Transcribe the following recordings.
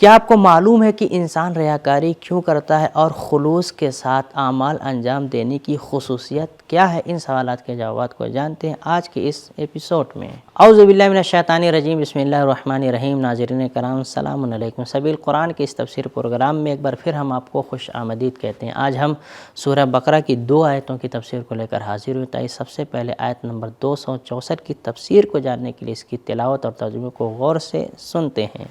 کیا آپ کو معلوم ہے کہ انسان ریاکاری کیوں کرتا ہے اور خلوص کے ساتھ اعمال انجام دینے کی خصوصیت کیا ہے؟ ان سوالات کے جوابات کو جانتے ہیں آج کے اس ایپیسوڈ میں۔ اعوذ باللہ من الشیطان الرجیم، بسم اللہ الرحمن الرحیم۔ ناظرین کرام السلام علیکم۔ سبیل قرآن کے اس تفسیر پروگرام میں ایک بار پھر ہم آپ کو خوش آمدید کہتے ہیں۔ آج ہم سورہ بقرہ کی 2 آیتوں کی تفسیر کو لے کر حاضر ہوئے ہیں۔ سب سے پہلے آیت نمبر 264 کی تفسیر کو جاننے کے لیے اس کی تلاوت اور ترجمے کو غور سے سنتے ہیں۔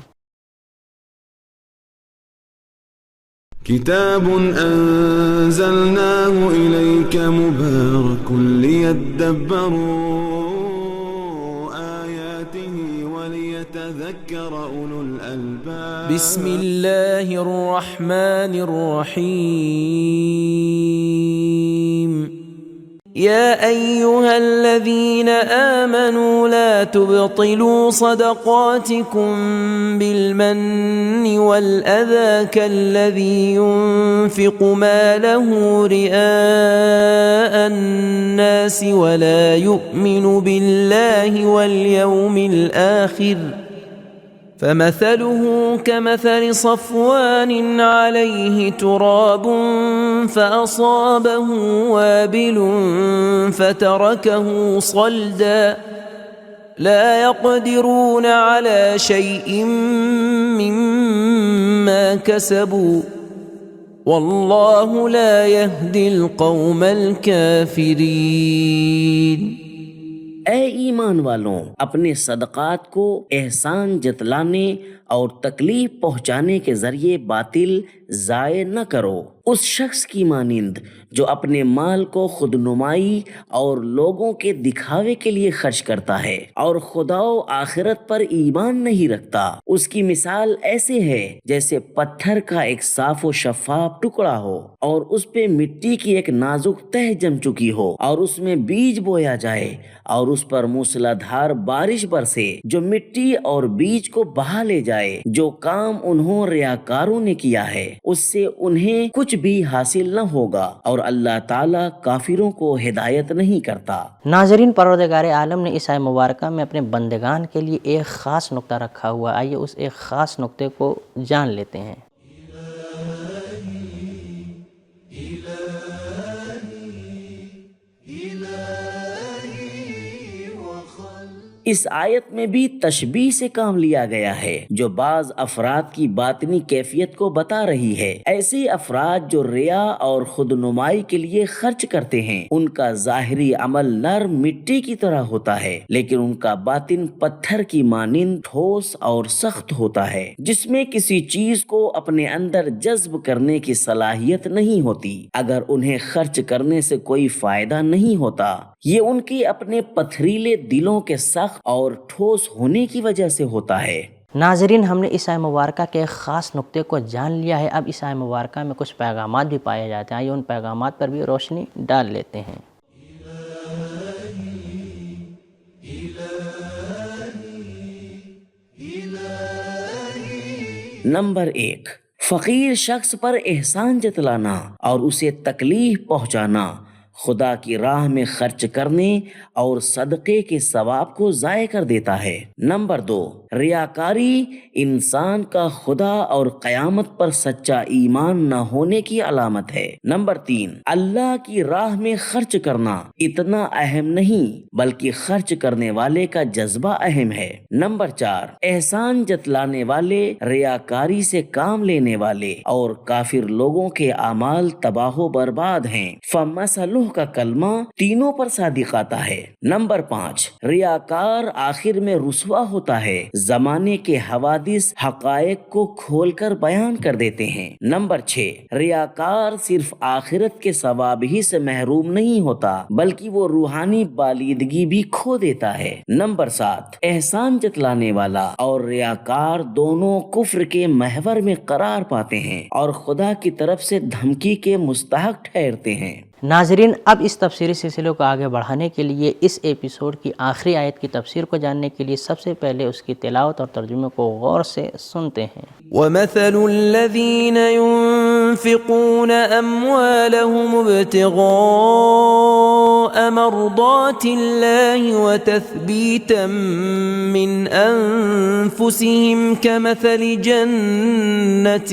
كتاب أنزلناه إليك مبارك ليدبروا آياته وليتذكر أولو الألباب بسم الله الرحمن الرحيم يا أيها الذين آمنوا لا تبطلوا صدقاتكم بالمن والأذى كالذي ينفق ماله رئاء الناس ولا يؤمن بالله واليوم الآخر فمثله كمثل صفوان عليه تراب فأصابه وابل فتركه صلدا لا يقدرون على شيء مما كسبوا والله لا يهدي القوم الكافرين۔ اے ایمان والوں، اپنے صدقات کو احسان جتلانے اور تکلیف پہنچانے کے ذریعے باطل ضائع نہ کرو، اس شخص کی مانند جو اپنے مال کو خود نمائی اور لوگوں کے دکھاوے کے لیے خرچ کرتا ہے اور خدا و آخرت پر ایمان نہیں رکھتا۔ اس کی مثال ایسے ہے جیسے پتھر کا ایک صاف و شفاف ٹکڑا ہو اور اس پہ مٹی کی ایک نازک تہ جم چکی ہو اور اس میں بیج بویا جائے اور اس پر موسلا دھار بارش برسے جو مٹی اور بیج کو بہا لے جائے۔ جو کام انہوں ریاکاروں نے کیا ہے اس سے انہیں کچھ بھی حاصل نہ ہوگا اور اللہ تعالیٰ کافروں کو ہدایت نہیں کرتا۔ ناظرین، پروردگار عالم نے اس آیت مبارکہ میں اپنے بندگان کے لیے ایک خاص نقطہ رکھا ہوا۔ آئیے اس ایک خاص نقطے کو جان لیتے ہیں۔ اس آیت میں بھی تشبیہ سے کام لیا گیا ہے جو بعض افراد کی باطنی کیفیت کو بتا رہی ہے۔ ایسے افراد جو ریا اور خود نمائی کے لیے خرچ کرتے ہیں ان کا ظاہری عمل نرم مٹی کی طرح ہوتا ہے لیکن ان کا باطن پتھر کی مانند ٹھوس اور سخت ہوتا ہے جس میں کسی چیز کو اپنے اندر جذب کرنے کی صلاحیت نہیں ہوتی۔ اگر انہیں خرچ کرنے سے کوئی فائدہ نہیں ہوتا یہ ان کے اپنے پتھریلے دلوں کے سخت اور ٹھوس ہونے کی وجہ سے ہوتا ہے۔ ناظرین، ہم نے اس آیت مبارکہ کے ایک خاص نقطے کو جان لیا ہے۔ اب اس آیت مبارکہ میں کچھ پیغامات بھی پائے جاتے ہیں، آئیے ان پیغامات پر بھی روشنی ڈال لیتے ہیں۔ نمبر 1، فقیر شخص پر احسان جتلانا اور اسے تکلیف پہنچانا خدا کی راہ میں خرچ کرنے اور صدقے کے ثواب کو ضائع کر دیتا ہے۔ نمبر 2، ریاکاری انسان کا خدا اور قیامت پر سچا ایمان نہ ہونے کی علامت ہے۔ نمبر 3، اللہ کی راہ میں خرچ کرنا اتنا اہم نہیں بلکہ خرچ کرنے والے کا جذبہ اہم ہے۔ نمبر 4، احسان جتلانے والے، ریاکاری سے کام لینے والے اور کافر لوگوں کے اعمال تباہ و برباد ہیں۔ فمثلہ کا کلمہ تینوں پر صادق آتا ہے۔ نمبر 5، ریاکار آخر میں رسوا ہوتا ہے، زمانے کے حوادث حقائق کو کھول کر بیان کر دیتے ہیں۔ نمبر 6، ریاکار صرف آخرت کے ثواب ہی سے محروم نہیں ہوتا بلکہ وہ روحانی بالیدگی بھی کھو دیتا ہے۔ نمبر 7، احسان جتلانے والا اور ریاکار دونوں کفر کے محور میں قرار پاتے ہیں اور خدا کی طرف سے دھمکی کے مستحق ٹھہرتے ہیں۔ ناظرین، اب اس تفسیری سلسلے کو آگے بڑھانے کے لیے اس ایپیسوڈ کی آخری آیت کی تفسیر کو جاننے کے لیے سب سے پہلے اس کی تلاوت اور ترجمے کو غور سے سنتے ہیں۔ وَمَثَلُ الَّذِينَ ينفقون أموالهم ابتغاء مرضات الله وتثبيتا من أنفسهم كمثل جنة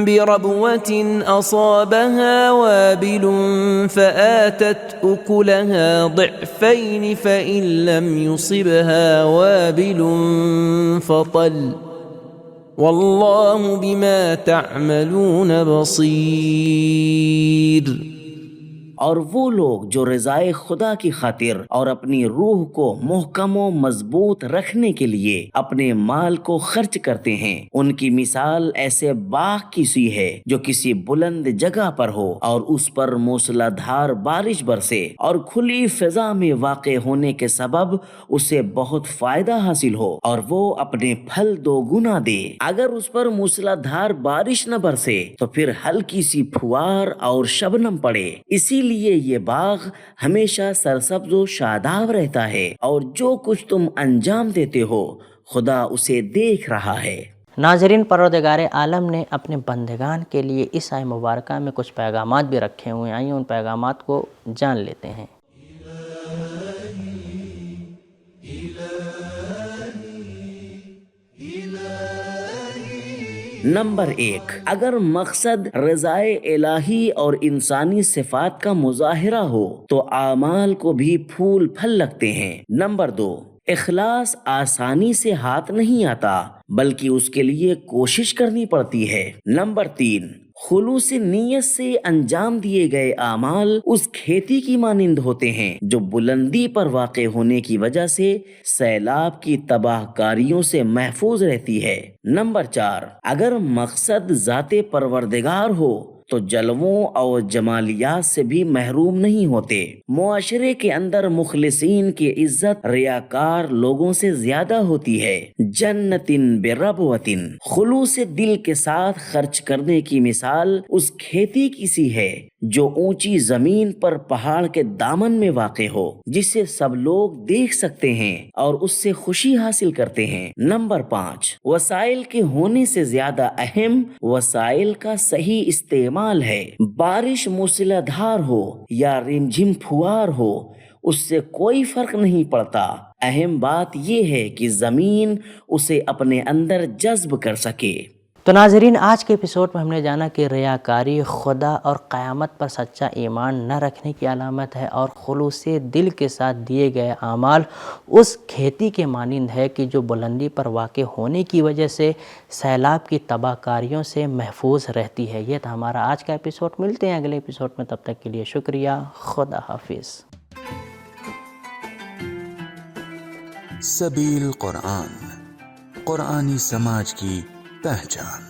بربوة أصابها وابل فآتت أكلها ضعفين فإن لم يصبها وابل فطل والله بما تعملون بصير۔ اور وہ لوگ جو رضائے خدا کی خاطر اور اپنی روح کو محکم و مضبوط رکھنے کے لیے اپنے مال کو خرچ کرتے ہیں، ان کی مثال ایسے باغ کی سی ہے جو کسی بلند جگہ پر ہو اور اس پر موسلا دھار بارش برسے اور کھلی فضا میں واقع ہونے کے سبب اسے بہت فائدہ حاصل ہو اور وہ اپنے پھل دوگنا دے۔ اگر اس پر موسلا دھار بارش نہ برسے تو پھر ہلکی سی پھوار اور شبنم پڑے، اسی لیے یہ باغ ہمیشہ سرسبز و شاداب رہتا ہے اور جو کچھ تم انجام دیتے ہو خدا اسے دیکھ رہا ہے۔ ناظرین، پروردگار عالم نے اپنے بندگان کے لیے اس آیت مبارکہ میں کچھ پیغامات بھی رکھے ہوئے ہیں، آئیے ان پیغامات کو جان لیتے ہیں۔ نمبر 1، اگر مقصد رضائے الہی اور انسانی صفات کا مظاہرہ ہو تو اعمال کو بھی پھول پھل لگتے ہیں۔ نمبر 2، اخلاص آسانی سے ہاتھ نہیں آتا بلکہ اس کے لیے کوشش کرنی پڑتی ہے۔ نمبر 3، خلوص نیت سے انجام دیے گئے اعمال اس کھیتی کی مانند ہوتے ہیں جو بلندی پر واقع ہونے کی وجہ سے سیلاب کی تباہ کاریوں سے محفوظ رہتی ہے۔ نمبر 4، اگر مقصد ذات پروردگار ہو تو جلووں اور جمالیات سے بھی محروم نہیں ہوتے۔ معاشرے کے اندر مخلصین کی عزت ریاکار لوگوں سے زیادہ ہوتی ہے۔ جنتن بربوتن، خلوص دل کے ساتھ خرچ کرنے کی مثال اس کھیتی کی سی ہے جو اونچی زمین پر پہاڑ کے دامن میں واقع ہو، جسے سب لوگ دیکھ سکتے ہیں اور اس سے خوشی حاصل کرتے ہیں۔ نمبر 5، وسائل کے ہونے سے زیادہ اہم وسائل کا صحیح استعمال ہے۔ بارش موسلا دھار ہو یا رمجھم پھوار ہو، اس سے کوئی فرق نہیں پڑتا، اہم بات یہ ہے کہ زمین اسے اپنے اندر جذب کر سکے۔ تو ناظرین، آج کے ایپیسوڈ میں ہم نے جانا کہ ریاکاری خدا اور قیامت پر سچا ایمان نہ رکھنے کی علامت ہے اور خلوص دل کے ساتھ دیے گئے اعمال اس کھیتی کے مانند ہے کہ جو بلندی پر واقع ہونے کی وجہ سے سیلاب کی تباہ کاریوں سے محفوظ رہتی ہے۔ یہ تھا ہمارا آج کا ایپیسوڈ، ملتے ہیں اگلے ایپیسوڈ میں، تب تک کے لیے شکریہ، خدا حافظ۔ سبیل قرآن، قرآنی سماج کی پہچان۔